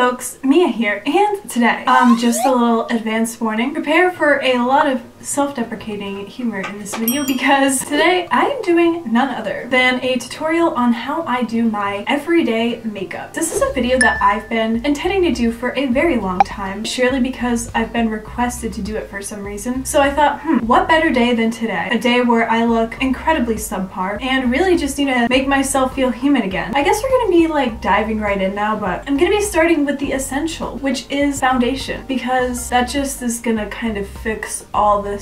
folks, Mia here, and today, just a little advanced warning. Prepare for a lot of self-deprecating humor in this video because today I am doing none other than a tutorial on how I do my everyday makeup. This is a video that I've been intending to do for a very long time, surely because I've been requested to do it for some reason. So I thought, what better day than today? A day where I look incredibly subpar and really just need to make myself feel human again. I guess we're gonna be like diving right in now, but I'm gonna be starting with the essential, which is foundation, because that just is gonna kind of fix all this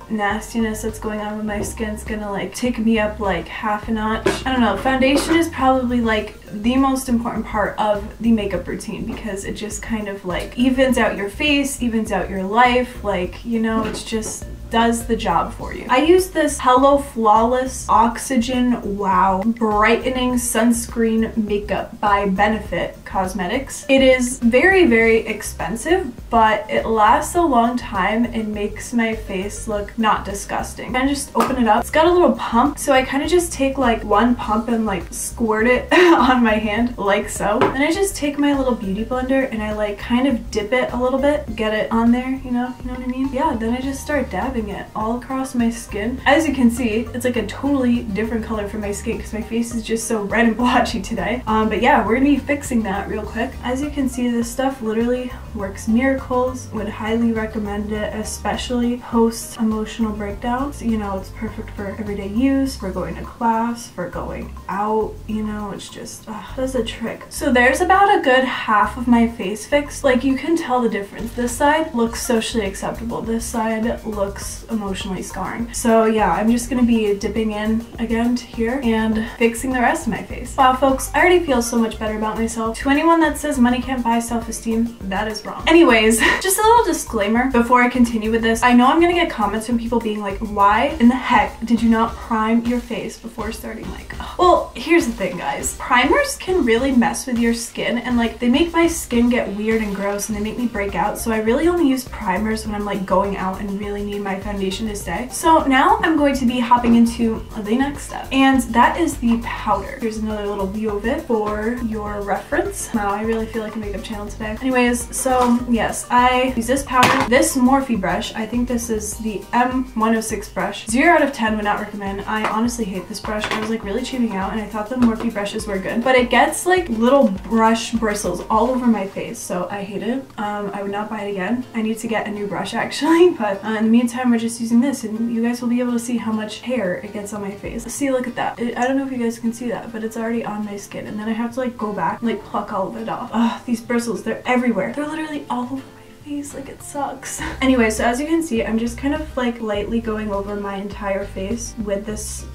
nastiness that's going on with my skin. It's gonna like take me up like half a notch. I don't know, foundation is probably like the most important part of the makeup routine because it just kind of like evens out your face, evens out your life, like, you know, it's just does the job for you. I use this Hello Flawless Oxygen Wow Brightening Sunscreen Makeup by Benefit Cosmetics. It is very, very expensive, but it lasts a long time and makes my face look not disgusting. I just open it up. It's got a little pump, so I kind of just take like one pump and like squirt it on my hand like so. Then I just take my little beauty blender and I like kind of dip it a little bit, get it on there, you know what I mean? Yeah, then I just start dabbing it all across my skin. As you can see, it's like a totally different color for my skin because my face is just so red and blotchy today. But yeah, we're gonna be fixing that real quick. As you can see, this stuff literally works miracles. Would highly recommend it, especially post emotional breakdowns. You know, it's perfect for everyday use, for going to class, for going out, you know, it's just does a trick. So there's about a good half of my face fixed. Like, you can tell the difference. This side looks socially acceptable, this side looks emotionally scarring. So yeah, I'm just gonna be dipping in again to here and fixing the rest of my face. Wow, folks, I already feel so much better about myself. To anyone that says money can't buy self-esteem, that is wrong. Anyways, just a little disclaimer before I continue with this. I know I'm gonna get comments from people being like, why in the heck did you not prime your face before starting makeup? Well, here's the thing, guys. Primers can really mess with your skin, and like they make my skin get weird and gross and they make me break out. So I really only use primers when I'm like going out and really need my foundation to stay. So now I'm going to be hopping into the next step, and that is the powder. Here's another little view of it for your reference. Wow, I really feel like a makeup channel today. Anyways, so yes, I use this powder, this Morphie brush. I think this is the M106 brush. 0 out of 10 would not recommend. I honestly hate this brush. I was like really tuning out and I thought the Morphie brushes were good, but it gets like little brush bristles all over my face, so I hate it. I would not buy it again. I need to get a new brush actually, but in the meantime we're just using this and you guys will be able to see how much hair it gets on my face. See, look at that. I don't know if you guys can see that, but it's already on my skin, and then I have to like go back and like pluck all of it off. Ugh, these bristles, they're everywhere. They're literally all over my face, like it sucks. Anyway, so as you can see, I'm just kind of like lightly going over my entire face with this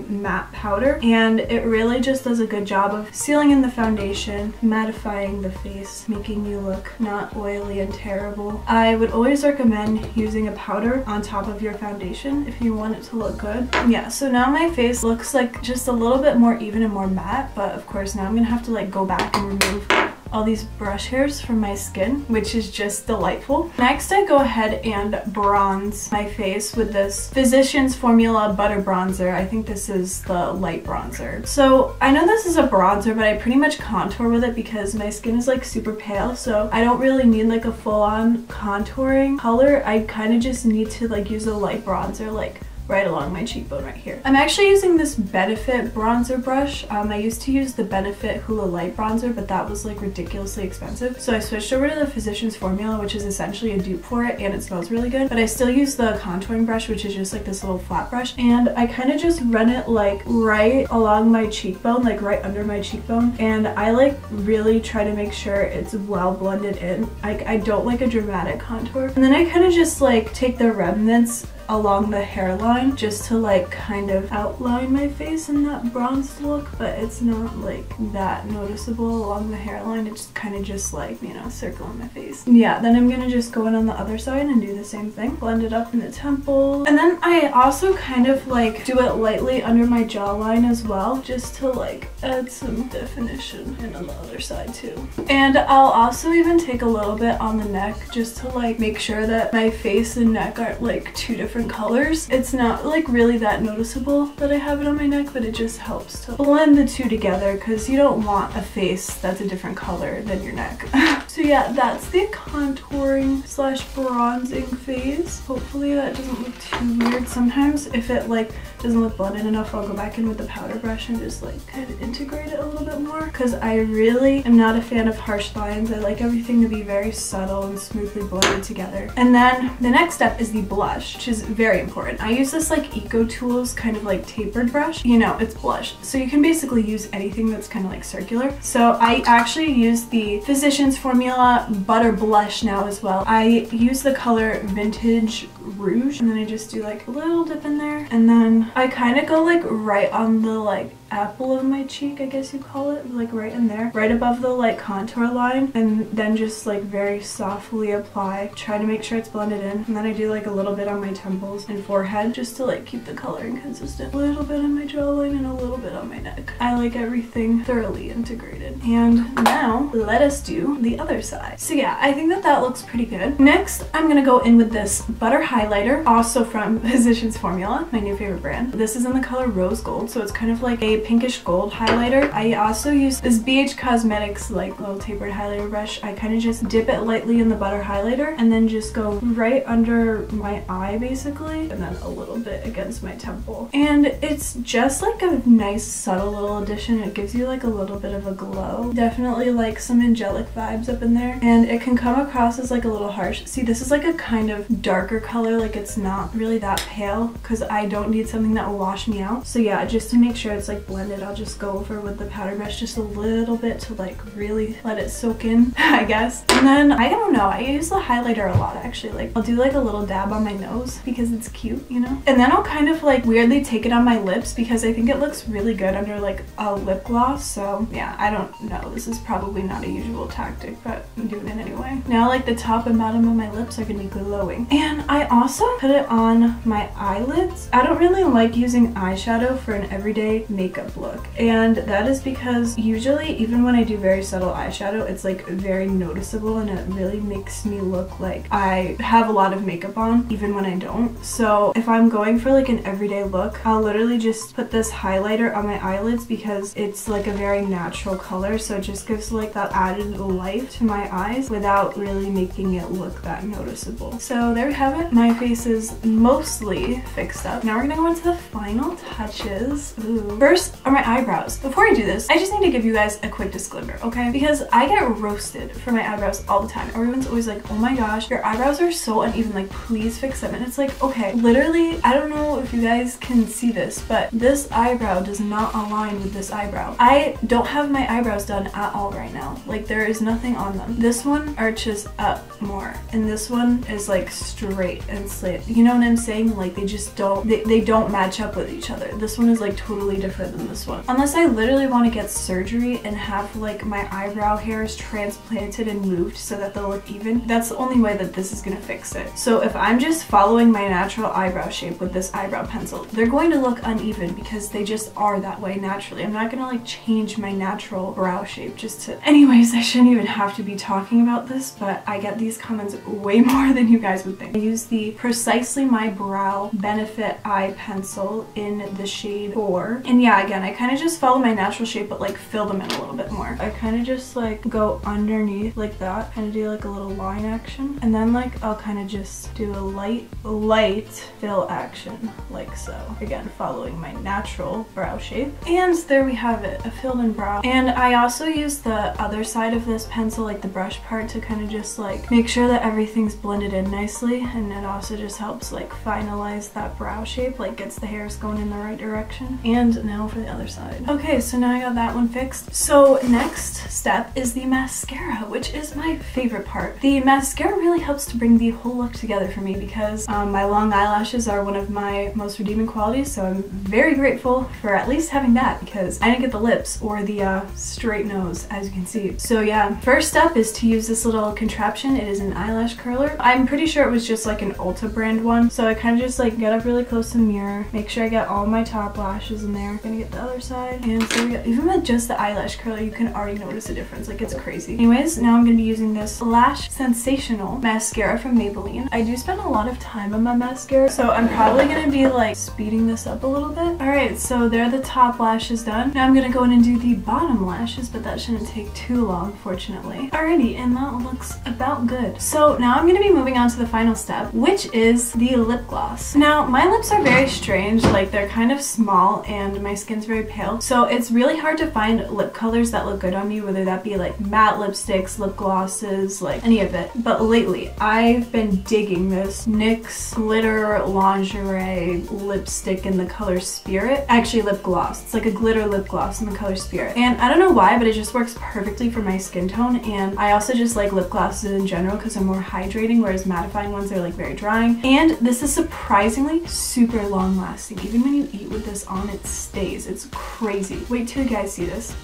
matte powder, and it really just does a good job of sealing in the foundation, mattifying the face, making you look not oily and terrible. I would always recommend using a powder on top of your foundation if you want it to look good. Yeah, so now my face looks like just a little bit more even and more matte, but of course now I'm gonna have to like go back and remove all these brush hairs from my skin, which is just delightful. Next, I go ahead and bronze my face with this Physicians Formula Butter Bronzer. I think this is the light bronzer. So I know this is a bronzer, but I pretty much contour with it because my skin is like super pale, so I don't really need like a full-on contouring color. I kind of just need to like use a light bronzer like right along my cheekbone right here. I'm actually using this Benefit bronzer brush. I used to use the Benefit Hoola Light bronzer, but that was like ridiculously expensive. So I switched over to the Physicians Formula, which is essentially a dupe for it, and it smells really good. But I still use the contouring brush, which is just like this little flat brush. And I kind of just run it like right along my cheekbone, like right under my cheekbone. And I like really try to make sure it's well blended in. I don't like a dramatic contour. And then I kind of just like take the remnants along the hairline just to like kind of outline my face in that bronzed look, but it's not like that noticeable along the hairline. It's kind of just like, you know, circling my face. Yeah, then I'm gonna just go in on the other side and do the same thing. Blend it up in the temples. And then I also kind of like do it lightly under my jawline as well, just to like add some definition, and on the other side too. And I'll also even take a little bit on the neck just to like make sure that my face and neck aren't like two different different colors. It's not like really that noticeable that I have it on my neck, but it just helps to blend the two together because you don't want a face that's a different color than your neck. So yeah, that's the contouring slash bronzing phase. Hopefully that doesn't look too weird. Sometimes if it like doesn't look blended enough, I'll go back in with the powder brush and just like kind of integrate it a little bit more, because I really am not a fan of harsh lines. I like everything to be very subtle and smoothly blended together. And then the next step is the blush, which is very important. I use this like Ecotools kind of like tapered brush. You know, it's blush, so you can basically use anything that's kind of like circular. So I actually use the Physicians Formula Butter Blush now as well. I use the color Vintage Rouge, and then I just do like a little dip in there, and then I kind of go like right on the like apple of my cheek, I guess you call it, like right in there, right above the like contour line, and then just like very softly apply, try to make sure it's blended in, and then I do like a little bit on my temples and forehead just to like keep the coloring consistent, a little bit on my jawline and a little bit on my neck. I like everything thoroughly integrated. And now let us do the other side. So yeah, I think that that looks pretty good. Next, I'm gonna go in with this butter highlighter, also from Physicians Formula, my new favorite brand. This is in the color Rose Gold, so it's kind of like a pinkish gold highlighter. I also use this BH Cosmetics like little tapered highlighter brush. I kind of just dip it lightly in the butter highlighter and then just go right under my eye basically, and then a little bit against my temple. And it's just like a nice subtle little addition. It gives you like a little bit of a glow. Definitely like some angelic vibes up in there, and it can come across as like a little harsh. See, this is like a kind of darker color, like it's not really that pale because I don't need something that will wash me out. So yeah, just to make sure it's like blended, I'll just go over with the powder brush just a little bit to like really let it soak in, I guess. And then I don't know, I use the highlighter a lot actually. Like I'll do like a little dab on my nose because it's cute, you know? And then I'll kind of like weirdly take it on my lips because I think it looks really good under like a lip gloss. So yeah, I don't know, this is probably not a usual tactic, but I'm doing it anyway. Now like the top and bottom of my lips are gonna be glowing. And I also put it on my eyelids. I don't really like using eyeshadow for an everyday makeup look, and that is because usually even when I do very subtle eyeshadow, it's like very noticeable and it really makes me look like I have a lot of makeup on even when I don't. So if I'm going for like an everyday look, I'll literally just put this highlighter on my eyelids because it's like a very natural color, so it just gives like that added life to my eyes without really making it look that noticeable. So there we have it. My face is mostly fixed up. Now we're gonna go into the final touches. Ooh. First are my eyebrows. Before I do this, I just need to give you guys a quick disclaimer, okay? Because I get roasted for my eyebrows all the time. Everyone's always like, oh my gosh, your eyebrows are so uneven, like please fix them. And it's like, okay, literally, I don't know if you guys can see this, but this eyebrow does not align with this eyebrow. I don't have my eyebrows done at all right now. Like there is nothing on them. This one arches up more, and this one is like straight and slant. You know what I'm saying? Like they just don't, they don't match up with each other. This one is like totally different than this one. Unless I literally want to get surgery and have like my eyebrow hairs transplanted and moved so that they'll look even, that's the only way that this is gonna fix it. So if I'm just following my natural eyebrow shape with this eyebrow pencil, they're going to look uneven because they just are that way naturally. I'm not gonna like change my natural brow shape just to... Anyways, I shouldn't even have to be talking about this, but I get these comments way more than you guys would think. I use the Precisely My Brow Benefit Eye Pencil in the shade 4. And yeah, again, I kind of just follow my natural shape, but like fill them in a little bit more. I kind of just like go underneath like that, kind of do like a little line action, and then like I'll kind of just do a light fill action like so. Again, following my natural brow shape. And there we have it, a filled in brow. And I also use the other side of this pencil, like the brush part, to kind of just like make sure that everything's blended in nicely, and it also just helps like finalize that brow shape, like gets the hairs going in the right direction. And now for the other side. Okay, so now I got that one fixed. So next step is the mascara, which is my favorite part. The mascara really helps to bring the whole look together for me because my long eyelashes are one of my most redeeming qualities, so I'm very grateful for at least having that because I didn't get the lips or the straight nose, as you can see. So yeah, first step is to use this little contraption. It is an eyelash curler. I'm pretty sure it was just like an Ulta brand one, so I kind of just like get up really close to the mirror, make sure I get all my top lashes in there. I'm gonna get the other side. And so we go. Even with just the eyelash curler, you can already notice a difference. Like, it's crazy. Anyways, now I'm gonna be using this Lash Sensational mascara from Maybelline. I do spend a lot of time on my mascara, so I'm probably gonna be like speeding this up a little bit. Alright, so there are the top lashes done. Now I'm gonna go in and do the bottom lashes, but that shouldn't take too long, fortunately. Alrighty, and that looks about good. So now I'm gonna be moving on to the final step, which is the lip gloss. Now, my lips are very strange, like they're kind of small and my skin's very pale, so it's really hard to find lip colors that look good on me, whether that be like matte lipsticks, lip glosses, like any of it. But lately, I've been digging this NYX Glitter Lingerie lipstick in the color Spirit. Actually, lip gloss. It's like a glitter lip gloss in the color Spirit. And I don't know why, but it just works perfectly for my skin tone. And I also just like lip glosses in general because they're more hydrating, whereas mattifying ones are like very drying. And this is surprisingly super long lasting. Even when you eat with this on, it stays. It's crazy. Wait till you guys see this.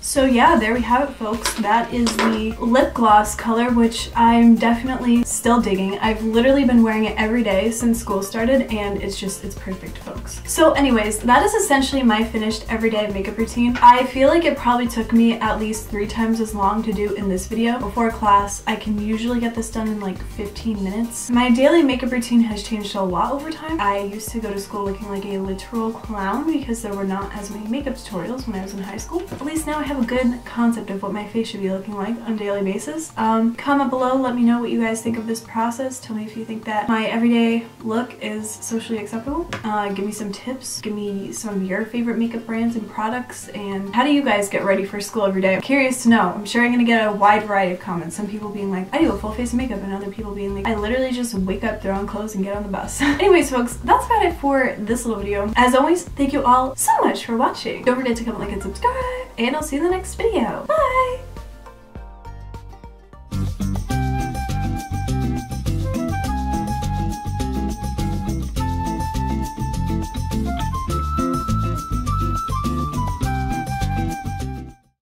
So yeah, there we have it, folks. That is the lip gloss color, which I'm definitely still digging. I've literally been wearing it every day since school started, and it's perfect, folks. So anyways, that is essentially my finished everyday makeup routine. I feel like it probably took me at least 3 times as long to do in this video. Before class, I can usually get this done in like 15 minutes. My daily makeup routine has changed a lot over time. I used to go to school looking like a literal clown because there were not as many makeup tutorials when I was in high school. At least now I have a good concept of what my face should be looking like on a daily basis. Comment below, let me know what you guys think of this process. Tell me if you think that my everyday look is socially acceptable. Give me some tips. Give me some of your favorite makeup brands and products, and how do you guys get ready for school every day? I'm curious to know. I'm sure I'm gonna get a wide variety of comments. Some people being like, I do a full face of makeup, and other people being like, I literally just wake up, throw on clothes, and get on the bus. Anyways, folks, that's about it for this little video. As always, thank you all so much for watching. Don't forget to comment, like, and subscribe, and I'll see you in the next video. Bye!